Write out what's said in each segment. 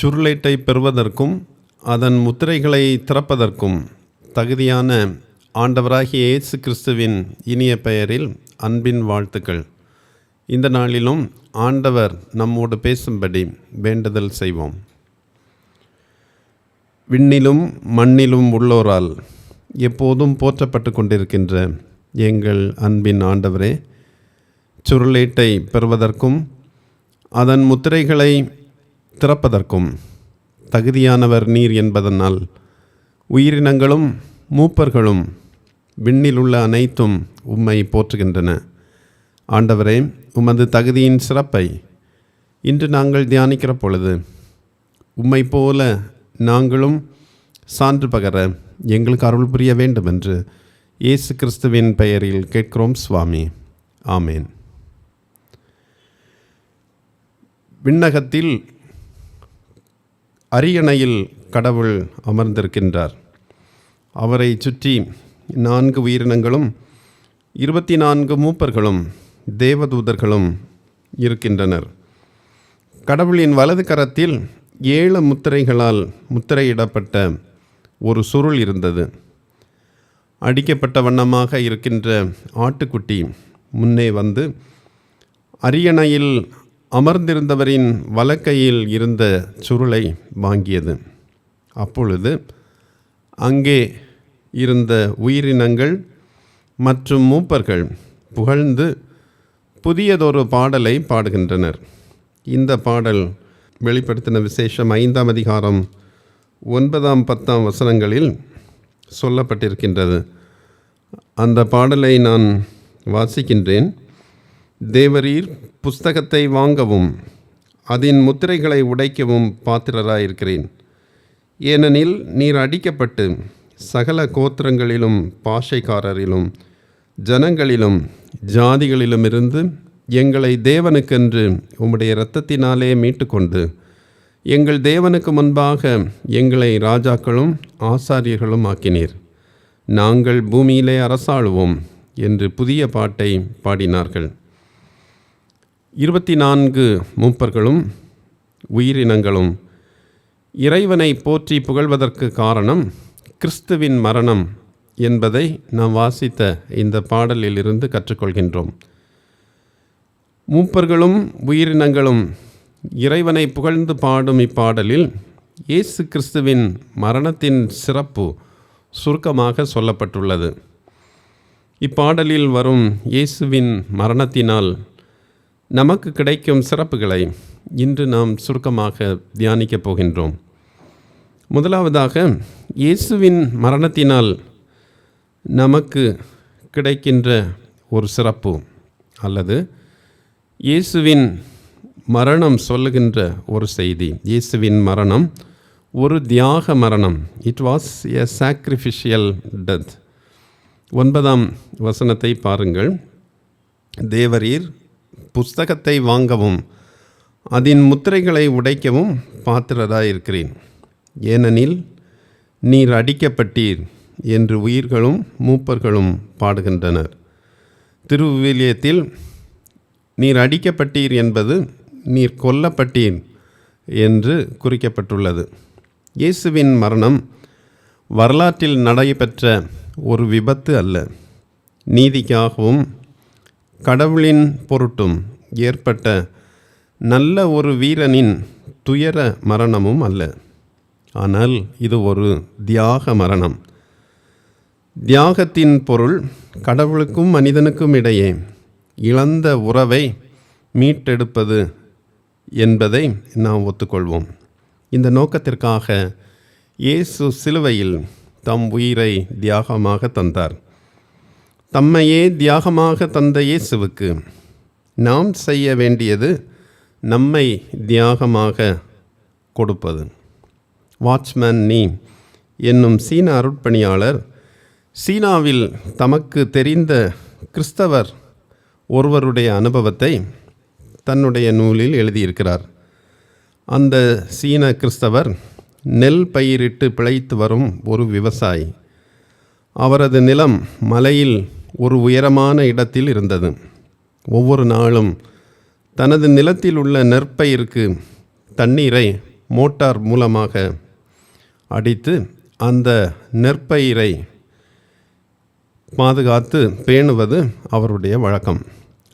சுருளேட்டை பெறுவதற்கும் அதன் முத்திரைகளை திறப்பதற்கும் தகுதியான ஆண்டவராகிய இயேசு கிறிஸ்துவின் இனிய பெயரில் அன்பின் வாழ்த்துக்கள். இந்த நாளிலும் ஆண்டவர் நம்மோடு பேசும்படி வேண்டுதல் செய்வோம். விண்ணிலும் மண்ணிலும் உள்ளோரால் எப்போதும் போற்றப்பட்டு கொண்டிருக்கின்ற எங்கள் அன்பின் ஆண்டவரே, சுருளேட்டை பெறுவதற்கும் அதன் முத்திரைகளை திறப்பதற்கும் தகுதியானவர் நீர் என்பதனால் உயிரினங்களும் மூப்பர்களும் விண்ணிலுள்ள அனைத்தும் உம்மை போற்றுகின்றன. ஆண்டவரே, உமது தகுதியின் சிறப்பை இன்று நாங்கள் தியானிக்கிற பொழுது உம்மை போல நாங்களும் சான்று பகர எங்களுக்கு அருள் புரிய வேண்டும் என்று இயேசு கிறிஸ்துவின் பெயரில் கேட்கிறோம் சுவாமி. ஆமேன். விண்ணகத்தில் அரியணையில் கடவுள் அமர்ந்திருக்கின்றார். அவரை சுற்றி 4 உயிரினங்களும் 24 மூப்பர்களும் தேவதூதர்களும் இருக்கின்றனர். கடவுளின் வலது கரத்தில் 7 முத்திரைகளால் முத்திரையிடப்பட்ட ஒரு சுருள் இருந்தது. அடிக்கப்பட்ட வண்ணமாக இருக்கின்ற ஆட்டுக்குட்டி முன்னே வந்து அரியணையில் அமர்ந்திருந்தவரின் வலக்கையில் இருந்த சுருளை வாங்கியது. அப்பொழுது அங்கே இருந்த உயிரினங்கள் மற்றும் மூப்பர்கள் புகழ்ந்து புதியதொரு பாடலை பாடுகின்றனர். இந்த பாடல் வெளிப்படுத்தின விசேஷம் 5ஆம் அதிகாரம் 9, 10 வசனங்களில் சொல்லப்பட்டிருக்கின்றது. அந்த பாடலை நான் வாசிக்கின்றேன். தேவரீர் புஸ்தகத்தை வாங்கவும் அதன் முத்திரைகளை உடைக்கவும் பாத்திரராயிருக்கிறேன். ஏனெனில் நீர் அடிக்கப்பட்டு சகல கோத்திரங்களிலும் பாஷைக்காரரிலும் ஜனங்களிலும் ஜாதிகளிலுமிருந்து எங்களை தேவனுக்கென்று உம்முடைய இரத்தத்தினாலே மீட்டுக்கொண்டு எங்கள் தேவனுக்கு முன்பாக எங்களை ராஜாக்களும் ஆசாரியர்களும் ஆக்கினீர். நாங்கள் பூமியிலே அரசாளுவோம் என்று புதிய பாட்டை பாடினார்கள். 24 மூப்பர்களும் உயிரினங்களும் இறைவனை போற்றி புகழ்வதற்கு காரணம் கிறிஸ்துவின் மரணம் என்பதை நாம் வாசித்த இந்த பாடலில் இருந்து கற்றுக்கொள்கின்றோம். மூப்பர்களும் உயிரினங்களும் இறைவனை புகழ்ந்து பாடும் இப்பாடலில் இயேசு கிறிஸ்துவின் மரணத்தின் சிறப்பு சுருக்கமாக சொல்லப்பட்டுள்ளது. இப்பாடலில் வரும் இயேசுவின் மரணத்தினால் நமக்கு கிடைக்கும் சிறப்புகளை இன்று நாம் சுருக்கமாக தியானிக்கப் போகின்றோம். முதலாவதாக, இயேசுவின் மரணத்தினால் நமக்கு கிடைக்கின்ற ஒரு சிறப்பு அல்லது இயேசுவின் மரணம் சொல்லுகின்ற ஒரு செய்தி. இயேசுவின் மரணம் ஒரு தியாக மரணம். It was a sacrificial death. 9ஆம் வசனத்தை பாருங்கள். தேவரீர் புஸ்தகத்தை வாங்கவும் அதன் முத்திரைகளை உடைக்கவும் பாத்திரராயிருக்கிறேன். ஏனெனில் நீர் அடிக்கப்பட்டீர் என்று உயிர்களும் மூப்பர்களும் பாடுகின்றனர். திருவிவிலியத்தில் நீர் அடிக்கப்பட்டீர் என்பது நீர் கொல்லப்பட்டீர் என்று குறிக்கப்பட்டுள்ளது. இயேசுவின் மரணம் வரலாற்றில் நடைபெற்ற ஒரு விபத்து அல்ல. நீதிக்காகவும் கடவுளின் பொருட்டும் ஏற்பட்ட நல்ல ஒரு வீரனின் துயர மரணமும் அல்ல. ஆனால் இது ஒரு தியாக மரணம். தியாகத்தின் பொருள் கடவுளுக்கும் மனிதனுக்கும் இடையே இழந்த உறவை மீட்டெடுப்பது என்பதை நாம் ஒத்துக்கொள்வோம். இந்த நோக்கத்திற்காக இயேசு சிலுவையில் தம் உயிரை தியாகமாக தந்தார். தம்மையே தியாகமாக தந்த இயேசுவுக்கு நாம் செய்ய வேண்டியது நம்மை தியாகமாக கொடுப்பது. வாட்ச்மேன் நீ என்னும் சீன அருட்பணியாளர் சீனாவில் தமக்கு தெரிந்த கிறிஸ்தவர் ஒருவருடைய அனுபவத்தை தன்னுடைய நூலில் எழுதியிருக்கிறார். அந்த சீன கிறிஸ்தவர் நெல் பயிரிட்டு பிழைத்து வரும் ஒரு விவசாயி. அவரது நிலம் மலையில் ஒரு உயரமான இடத்தில் இருந்தது. ஒவ்வொரு நாளும் தனது நிலத்தில் உள்ள நெற்பயிருக்கு தண்ணீரை மோட்டார் மூலமாக அடித்து அந்த நெற்பயிரை பாதுகாத்து பேணுவது அவருடைய வழக்கம்.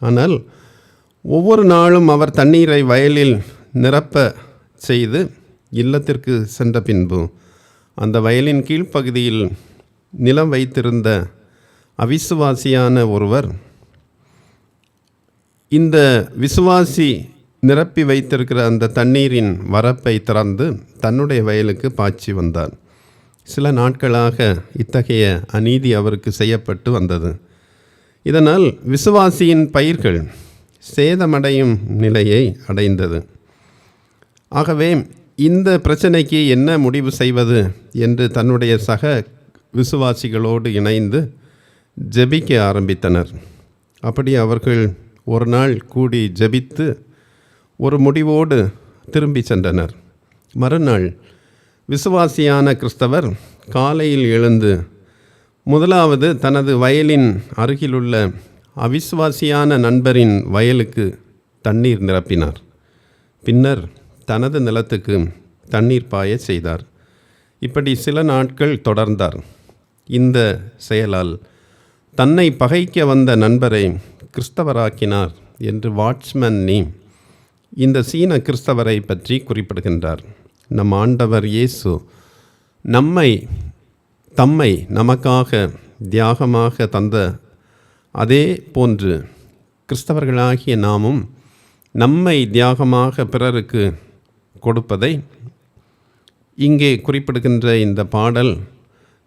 ஆனால் ஒவ்வொரு நாளும் அவர் தண்ணீரை வயலில் நிரப்ப செய்து இல்லத்திற்கு சென்ற பின்பு அந்த வயலின் கீழ்ப்பகுதியில் நிலம் வைத்திருந்த அவிசுவாசியான ஒருவர் இந்த விசுவாசி நிரப்பி வைத்திருக்கிற அந்த தண்ணீரின் வரப்பை திறந்து தன்னுடைய வயலுக்கு பாய்ச்சி வந்தார். சில நாட்களாக இத்தகைய அநீதி அவருக்கு செய்யப்பட்டு வந்தது. இதனால் விசுவாசியின் பயிர்கள் சேதமடையும் நிலையை அடைந்தது. ஆகவே இந்த பிரச்சனைக்கு என்ன முடிவு செய்வது என்று தன்னுடைய சக விசுவாசிகளோடு இணைந்து ஜெபிக்க ஆரம்பித்தனர். அப்படி அவர்கள் ஒரு நாள் கூடி ஜெபித்து ஒரு முடிவோடு திரும்பி சென்றனர். மறுநாள் விசுவாசியான கிறிஸ்தவர் காலையில் எழுந்து முதலாவது தனது வயலின் அருகிலுள்ள அவிசுவாசியான நண்பரின் வயலுக்கு தண்ணீர் நிரப்பினார். பின்னர் தனது நிலத்துக்கு தண்ணீர் பாய செய்தார். இப்படி சில நாட்கள் தொடர்ந்தார். இந்த செயலால் தன்னை பகைக்க வந்த நண்பரை கிறிஸ்தவராக்கினார் என்று வாட்ச்மேன் நீ இந்த சீன கிறிஸ்தவரை பற்றி குறிப்பிடுகின்றார். நம் ஆண்டவர் இயேசு தம்மை நமக்காக தியாகமாக தந்த அதே போன்று கிறிஸ்தவர்களாகிய நாமும் நம்மை தியாகமாக பிறருக்கு கொடுப்பதை இங்கே குறிப்பிடுகின்ற இந்த பாடல்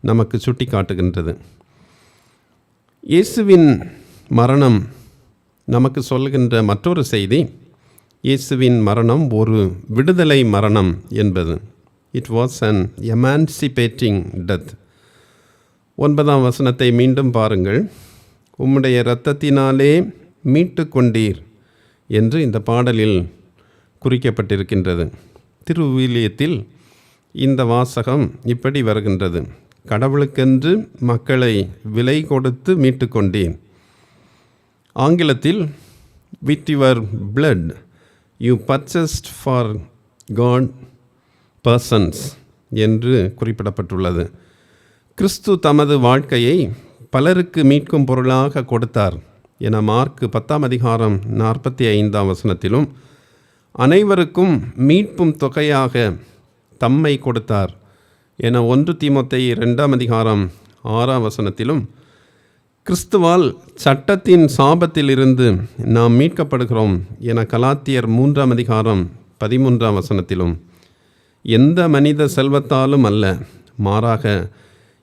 நமக்கு சுட்டி காட்டுகின்றது. இயேசுவின் மரணம் நமக்கு சொல்கின்ற மற்றொரு செய்தி, இயேசுவின் மரணம் ஒரு விடுதலை மரணம் என்பது. It was an emancipating death. 9ஆம் வசனத்தை மீண்டும் பாருங்கள். உம்முடைய இரத்தத்தினாலே மீட்டு கொண்டீர் என்று இந்த பாடலில் குறிக்கப்பட்டிருக்கின்றது. திருவிவிலியத்தில் இந்த வாசகம் இப்படி வருகின்றது: கடவுளுக்கென்று மக்களை விலை கொடுத்து மீட்டு கொண்டேன். ஆங்கிலத்தில் with your blood you purchased for God persons என்று குறிப்பிடப்பட்டுள்ளது. கிறிஸ்து தமது வாழ்க்கையை பலருக்கு மீட்கும் பொருளாக கொடுத்தார் என மார்க் 10ஆம் அதிகாரம் 45ஆம் வசனத்திலும், அனைவருக்கும் மீட்பும் தொகையாக தம்மை கொடுத்தார் என 1 தீமோத்தேயு 2ஆம் அதிகாரம் 6ஆம் வசனத்திலும், கிறிஸ்துவால் சட்டத்தின் சாபத்திலிருந்து நாம் மீட்கப்படுகிறோம் என கலாத்தியர் 3ஆம் அதிகாரம் 13ஆம் வசனத்திலும், எந்த மனித செல்வத்தாலும் அல்ல, மாறாக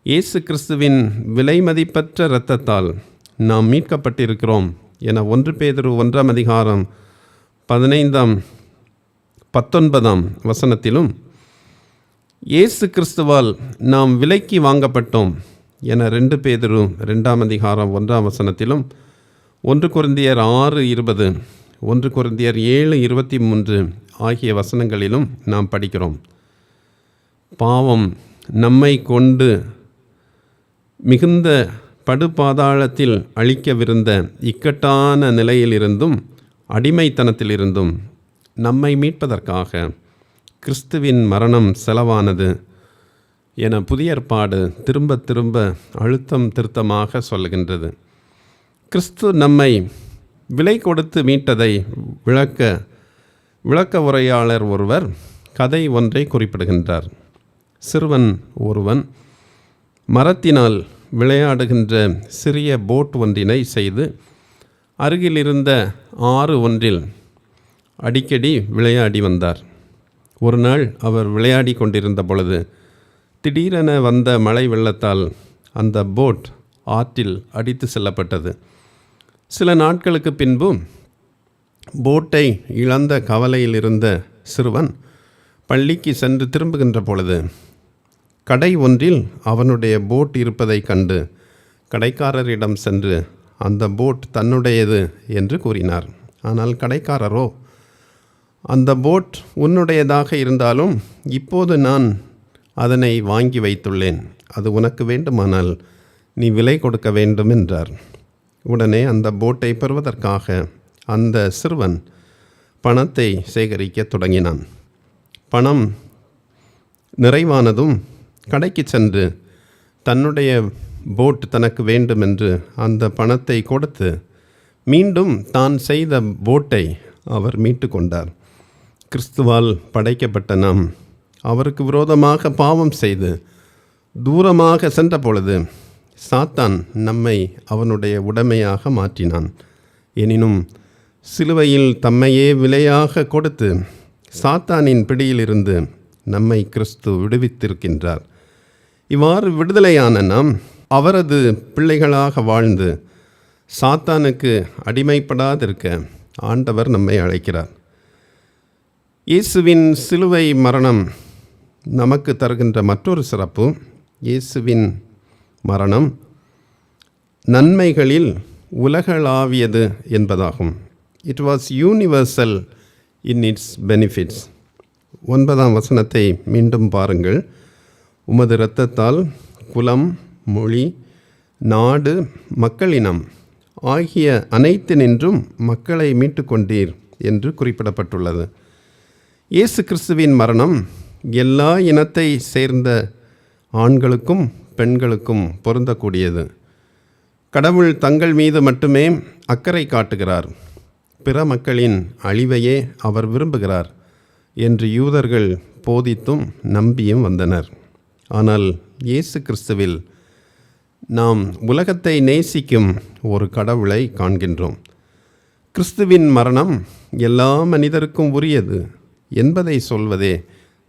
இயேசு கிறிஸ்துவின் விலைமதிப்பற்ற இரத்தத்தால் நாம் மீட்கப்பட்டிருக்கிறோம் என 1 பேதுரு 1ஆம் அதிகாரம் 15ஆம் 19ஆம் வசனத்திலும், இயேசு கிறிஸ்துவால் நாம் விலைக்கு வாங்கப்பட்டோம் என 2 பேதுரு 2ஆம் அதிகாரம் 1ஆம் வசனத்திலும், 1 கொரிந்தியர் 6:20, 1 கொரிந்தியர் 7:23 ஆகிய வசனங்களிலும் நாம் படிக்கிறோம். பாவம் நம்மை கொண்டு மிகுந்த படுபாதாளத்தில் அழிக்கவிருந்த இக்கட்டான நிலையிலிருந்தும் அடிமைத்தனத்திலிருந்தும் நம்மை மீட்பதற்காக கிறிஸ்துவின் மரணம் செலவானது என புதிய ஏற்பாடு திரும்ப திரும்ப அழுத்தம் திருத்தமாக சொல்லுகின்றது. கிறிஸ்து நம்மை விலை கொடுத்து மீட்டதை விளக்க உரையாளர் ஒருவர் கதை ஒன்றை குறிப்பிடுகின்றார். சிறுவன் ஒருவன் மரத்தினால் விளையாடுகின்ற சிறிய போட் ஒன்றினை செய்து அருகில் இருந்த ஆறு ஒன்றில் அடிக்கடி விளையாடி வந்தார். ஒரு நாள் அவர் விளையாடி கொண்டிருந்த பொழுது திடீரென வந்த மழை வெள்ளத்தால் அந்த போட் ஆற்றில் அடித்து செல்லப்பட்டது. சில நாட்களுக்கு பின்பு போட்டை இழந்த கவலையில் இருந்த சிறுவன் பள்ளிக்கு சென்று திரும்புகின்ற பொழுது கடை ஒன்றில் அவனுடைய போட் இருப்பதை கண்டு கடைக்காரரிடம் சென்று அந்த போட் தன்னுடையது என்று கூறினார். ஆனால் கடைக்காரரோ, அந்த போட் உன்னுடையதாக இருந்தாலும் இப்போது நான் அதனை வாங்கி வைத்துள்ளேன், அது உனக்கு வேண்டுமானால் நீ விலை கொடுக்க வேண்டும் என்றார். உடனே அந்த போட்டை பெறுவதற்காக அந்த சிறுவன் பணத்தை சேகரிக்க தொடங்கினான். பணம் நிறைவானதும் கடைக்கு சென்று தன்னுடைய போட் தனக்கு வேண்டும் என்று அந்த பணத்தை கொடுத்து மீண்டும் தான் செய்த போட்டை அவர் மீட்டு கொண்டார். கிறிஸ்துவால் படைக்கப்பட்ட நாம் அவருக்கு விரோதமாக பாவம் செய்து தூரமாக சென்ற பொழுது சாத்தான் நம்மை அவனுடைய உடைமையாக மாற்றினான். எனினும் சிலுவையில் தம்மையே விலையாக கொடுத்து சாத்தானின் பிடியிலிருந்து நம்மை கிறிஸ்து விடுவித்திருக்கின்றார். இவ்வாறு விடுதலையான நாம் அவரது பிள்ளைகளாக வாழ்ந்து சாத்தானுக்கு அடிமைப்படாதிருக்க ஆண்டவர் நம்மை அழைக்கிறார். இயேசுவின் சிலுவை மரணம் நமக்கு தருகின்ற மற்றொரு சிறப்பு, இயேசுவின் மரணம் நன்மைகளில் உலகளாவியது என்பதாகும். It was universal in it's benefits. 9ஆம் வசனத்தை மீண்டும் பாருங்கள். உமது இரத்தத்தால் குலம், மொழி, நாடு, மக்களினம் ஆகிய அனைத்தினின்றும் மக்களை மீட்டு கொண்டீர் என்று குறிப்பிடப்பட்டுள்ளது. இயேசு கிறிஸ்துவின் மரணம் எல்லா இனத்தை சேர்ந்த ஆண்களுக்கும் பெண்களுக்கும் பொருந்தக்கூடியது. கடவுள் தங்கள் மீது மட்டுமே அக்கறை காட்டுகிறார், பிற மக்களின் அழிவையே அவர் விரும்புகிறார் என்று யூதர்கள் போதித்தும் நம்பியும் வந்தனர். ஆனால் இயேசு கிறிஸ்துவில் நாம் உலகத்தை நேசிக்கும் ஒரு கடவுளை காண்கின்றோம். கிறிஸ்துவின் மரணம் எல்லா மனிதருக்கும் உரியது என்பதை சொல்வதே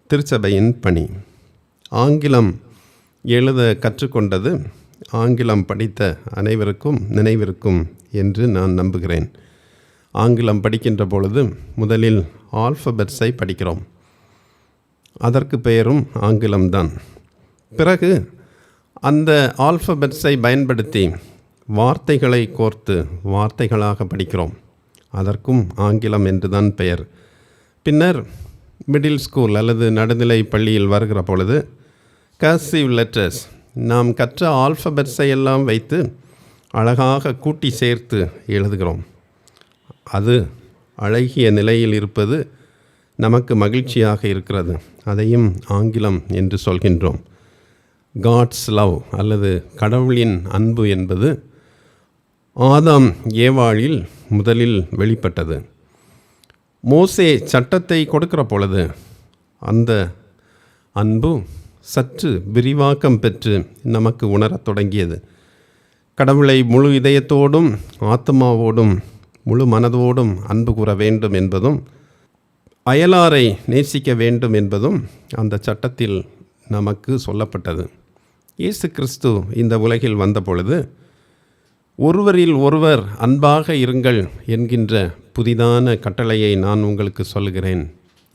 திருச்சபையின் பணி. ஆங்கிலம் எழுத கற்றுக்கொண்டது ஆங்கிலம் படித்த அனைவருக்கும் நினைவிருக்கும் என்று நான் நம்புகிறேன். ஆங்கிலம் படிக்கின்ற பொழுது முதலில் ஆல்ஃபபெட்ஸை படிக்கிறோம். அதற்கு பெயரும் ஆங்கிலம்தான். பிறகு அந்த ஆல்ஃபபெட்ஸை பயன்படுத்தி வார்த்தைகளை கோர்த்து வார்த்தைகளாக படிக்கிறோம். அதற்கும் ஆங்கிலம் என்றுதான் பெயர். பின்னர் மிடில் ஸ்கூல் அல்லது நடுநிலை பள்ளியில் வருகிற பொழுது கர்சிவ் லெட்டர்ஸ், நாம் கற்ற ஆல்ஃபபெட்ஸை எல்லாம் வைத்து அழகாக கூட்டி சேர்த்து எழுதுகிறோம். அது அழகிய நிலையில் இருப்பது நமக்கு மகிழ்ச்சியாக இருக்கிறது. அதையும் ஆங்கிலம் என்று சொல்கின்றோம். காட்ஸ் லவ் அல்லது கடவுளின் அன்பு என்பது ஆதாம் ஏவாளில் முதலில் வெளிப்பட்டது. மோசே சட்டத்தை கொடுக்கிற பொழுது அந்த அன்பு சற்று விரிவாக்கம் பெற்று நமக்கு உணரத் தொடங்கியது. கடவுளை முழு இதயத்தோடும் ஆத்மாவோடும் முழு மனதோடும் அன்பு கூற வேண்டும் என்பதும் அயலாரை நேசிக்க வேண்டும் என்பதும் அந்த சட்டத்தில் நமக்கு சொல்லப்பட்டது. இயேசு கிறிஸ்து இந்த உலகில் வந்த பொழுது ஒருவரில் ஒருவர் அன்பாக இருங்கள் என்கின்ற புதிதான கட்டளையை நான் உங்களுக்கு சொல்கிறேன்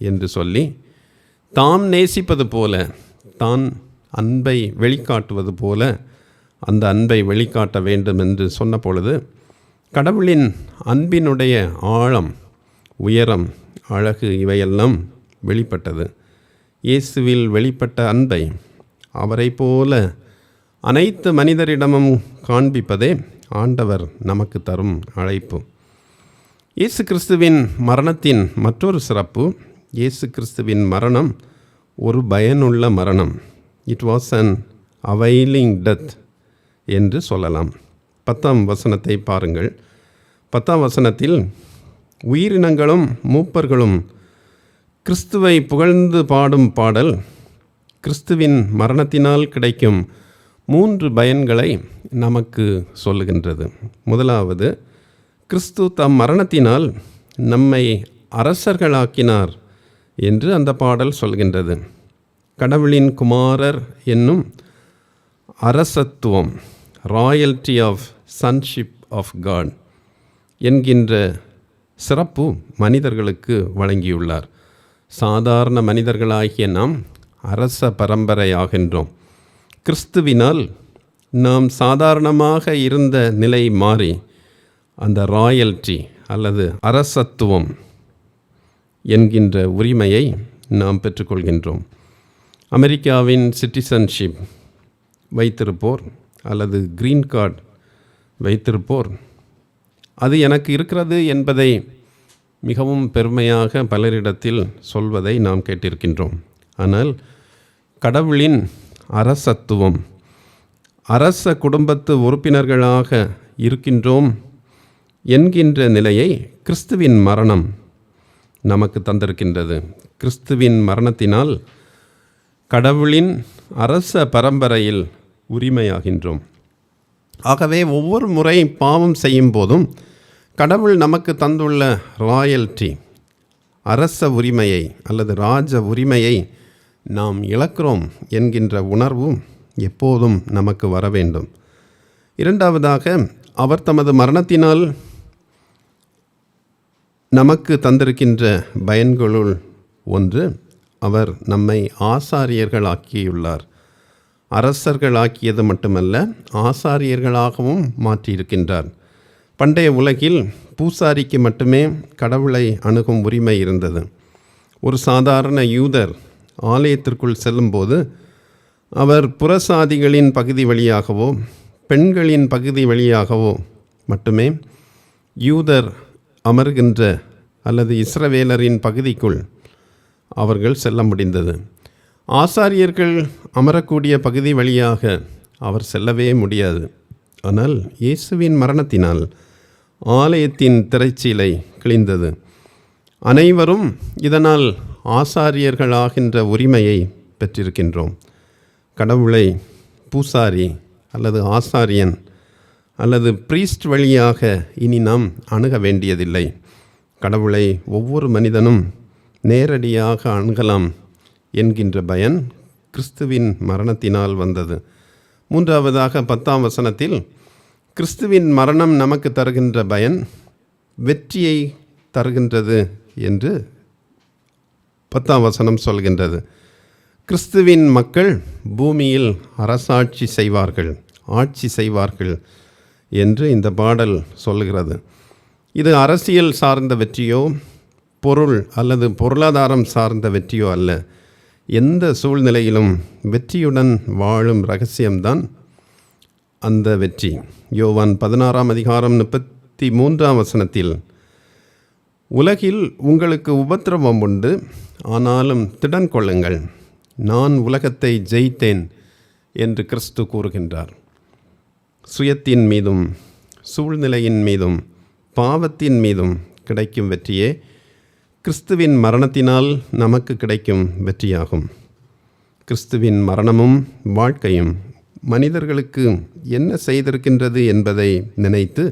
என்று சொல்லி, தாம் நேசிப்பது போல, தான் அன்பை வெளிக்காட்டுவது போல அந்த அன்பை வெளிக்காட்ட வேண்டும் என்று சொன்ன பொழுது கடவுளின் அன்பினுடைய ஆழம், உயரம், அழகு இவையெல்லாம் வெளிப்பட்டது. இயேசுவில் வெளிப்பட்ட அன்பை அவரை போல அனைத்து மனிதரிடமும் காண்பிப்பதே ஆண்டவர் நமக்கு தரும் அழைப்பு. இயேசு கிறிஸ்துவின் மரணத்தின் மற்றொரு சிறப்பு, இயேசு கிறிஸ்துவின் மரணம் ஒரு பயனுள்ள மரணம். It was an availing death என்று சொல்லலாம். 10ஆம் வசனத்தை பாருங்கள். 10ஆம் வசனத்தில் உயிரினங்களும் மூப்பர்களும் கிறிஸ்துவை புகழ்ந்து பாடும் பாடல் கிறிஸ்துவின் மரணத்தினால் கிடைக்கும் 3 பயன்களை நமக்கு சொல்லுகின்றது. முதலாவது, கிறிஸ்து தம் மரணத்தினால் நம்மை அரசர்களாக்கினார் என்று அந்த பாடல் சொல்கின்றது. கடவுளின் குமாரர் என்னும் அரசத்துவம், royalty of sonship of God என்கின்ற சிறப்பு மனிதர்களுக்கு வழங்கியுள்ளார். சாதாரண மனிதர்களாகிய நாம் அரச பரம்பரையாகின்றோம். கிறிஸ்துவினால் நாம் சாதாரணமாக இருந்த நிலை மாறி அந்த ராயல்டி அல்லது அரசத்துவம் என்கின்ற உரிமையை நாம் பெற்றுக்கொள்கின்றோம். அமெரிக்காவின் சிட்டிசன்ஷிப் வைத்திருப்போர் அல்லது கிரீன் கார்டு வைத்திருப்போர் அது எனக்கு இருக்கிறது என்பதை மிகவும் பெருமையாக பலரிடத்தில் சொல்வதை நாம் கேட்டிருக்கின்றோம். ஆனால் கடவுளின் அரசத்துவம், அரச குடும்பத்து உறுப்பினர்களாக இருக்கின்றோம் என்கின்ற நிலையை கிறிஸ்துவின் மரணம் நமக்கு தந்திருக்கின்றது. கிறிஸ்துவின் மரணத்தினால் கடவுளின் அரச பரம்பரையில் உரிமையாகின்றோம். ஆகவே ஒவ்வொரு முறை பாவம் செய்யும் போதும் கடவுள் நமக்கு தந்துள்ள ராயல்டி, அரச உரிமையை அல்லது ராஜ உரிமையை நாம் இழக்கிறோம் என்கின்ற உணர்வும் எப்போதும் நமக்கு வர வேண்டும். இரண்டாவதாக, அவர் தமது மரணத்தினால் நமக்கு தந்திருக்கின்ற பயன்களுள் ஒன்று, அவர் நம்மை ஆசாரியர்களாக்கியுள்ளார். அரசர்களாக்கியது மட்டுமல்ல, ஆசாரியர்களாகவும் மாற்றியிருக்கின்றார். பண்டைய உலகில் பூசாரிக்கு மட்டுமே கடவுளை அணுகும் உரிமை இருந்தது. ஒரு சாதாரண யூதர் ஆலயத்திற்குள் செல்லும்போது அவர் புறசாதிகளின் பகுதி வழியாகவோ பெண்களின் பகுதி வழியாகவோ மட்டுமே யூதர் அமர்கின்ற அல்லது இஸ்ரவேலரின் பகுதிக்குள் அவர்கள் செல்ல முடிந்தது. ஆசாரியர்கள் அமரக்கூடிய பகுதி வழியாக அவர் செல்லவே முடியாது. ஆனால் இயேசுவின் மரணத்தினால் ஆலயத்தின் திரைச்சீலை கிழிந்தது. அனைவரும் இதனால் ஆசாரியர்களாகின்ற உரிமையை பெற்றிருக்கின்றோம். கடவுளை பூசாரி அல்லது ஆசாரியன் அல்லது பிரீஸ்ட் வழியாக இனி நாம் அணுக வேண்டியதில்லை. கடவுளை ஒவ்வொரு மனிதனும் நேரடியாக அணுகலாம் என்கின்ற பயன் கிறிஸ்துவின் மரணத்தினால் வந்தது. மூன்றாவதாக 10ஆம் வசனத்தில் கிறிஸ்துவின் மரணம் நமக்கு தருகின்ற பயன் வெற்றியை தருகின்றது என்று 10ஆம் வசனம் சொல்கின்றது. கிறிஸ்துவின் மக்கள் பூமியில் அரசாட்சி செய்வார்கள், ஆட்சி செய்வார்கள் என்று இந்த பாடல் சொல்கிறது. இது அரசியல் சார்ந்த வெற்றியோ பொருள் அல்லது பொருளாதாரம் சார்ந்த வெற்றியோ அல்ல. எந்த சூழ்நிலையிலும் வெற்றியுடன் வாழும் இரகசியம்தான் அந்த வெற்றி. யோவான் 16ஆம் அதிகாரம் 33ஆம் வசனத்தில், உலகில் உங்களுக்கு உபத்திரவம் உண்டு, ஆனாலும் திடன் கொள்ளுங்கள், நான் உலகத்தை ஜெயித்தேன் என்று கிறிஸ்து கூறுகின்றார். சுயத்தின் மீதும் சூழ்நிலையின் மீதும் பாவத்தின் மீதும் கிடைக்கும் வெற்றியே கிறிஸ்துவின் மரணத்தினால் நமக்கு கிடைக்கும் வெற்றியாகும். கிறிஸ்துவின் மரணமும் வாழ்க்கையும் மனிதர்களுக்கு என்ன செய்திருக்கின்றது என்பதை நினைத்து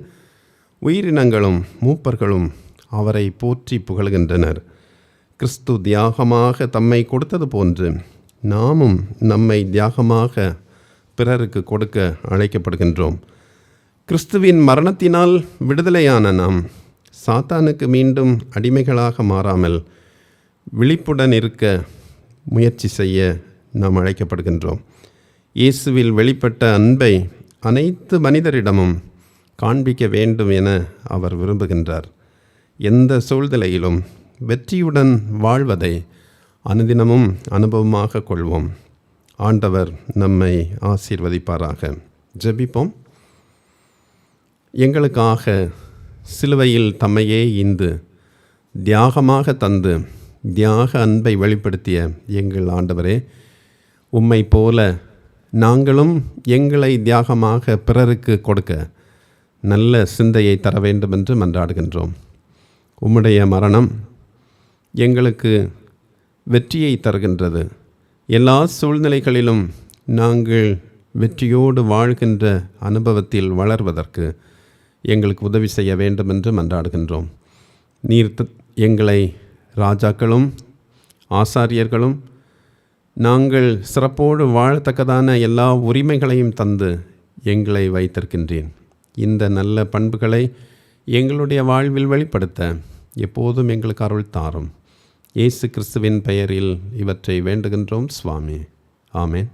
உயிரினங்களும் மூப்பர்களும் அவரை போற்றி புகழ்கின்றனர். கிறிஸ்து தியாகமாக தம்மை கொடுத்தது போன்று நாமும் நம்மை தியாகமாக பிறருக்கு கொடுக்க அழைக்கப்படுகின்றோம். கிறிஸ்துவின் மரணத்தினால் விடுதலையான நாம் சாத்தானுக்கு மீண்டும் அடிமைகளாக மாறாமல் விழிப்புடன் இருக்க முயற்சி செய்ய நாம் அழைக்கப்படுகின்றோம். இயேசுவில் வெளிப்பட்ட அன்பை அனைத்து மனிதரிடமும் காண்பிக்க வேண்டும் என அவர் விரும்புகின்றார். எந்த சூழ்நிலையிலும் வெற்றியுடன் வாழ்வதை அனுதினமும் அனுபவமாக கொள்வோம். ஆண்டவர் நம்மை ஆசீர்வதிப்பாராக. ஜெபிப்போம். எங்களுக்காக சிலுவையில் தம்மையே ஈந்து தியாகமாக தந்து தியாக அன்பை வெளிப்படுத்திய எங்கள் ஆண்டவரே, உம்மை போல நாங்களும் எங்களை தியாகமாக பிறருக்கு கொடுக்க நல்ல சிந்தையை தர வேண்டும் என்று மன்றாடுகின்றோம். உம்முடைய மரணம் எங்களுக்கு வெற்றியை தருகின்றது. எல்லா சூழ்நிலைகளிலும் நாங்கள் வெற்றியோடு வாழ்கின்ற அனுபவத்தில் வளர்வதற்கு எங்களுக்கு உதவி செய்ய வேண்டும் என்று மன்றாடுகின்றோம். நீர் எங்களை ராஜாக்களும் ஆசாரியர்களும் நாங்கள் சிறப்போடு வாழத்தக்கதான எல்லா உரிமைகளையும் தந்து எங்களை வைத்திருக்கின்றேன். இந்த நல்ல பண்புகளை எங்களுடைய வாழ்வில் வெளிப்படுத்த எப்போதும் எங்களுக்கு அருள் தாரும். இயேசு கிறிஸ்துவின் பெயரில் இவற்றை வேண்டுகின்றோம் சுவாமி. ஆமென்.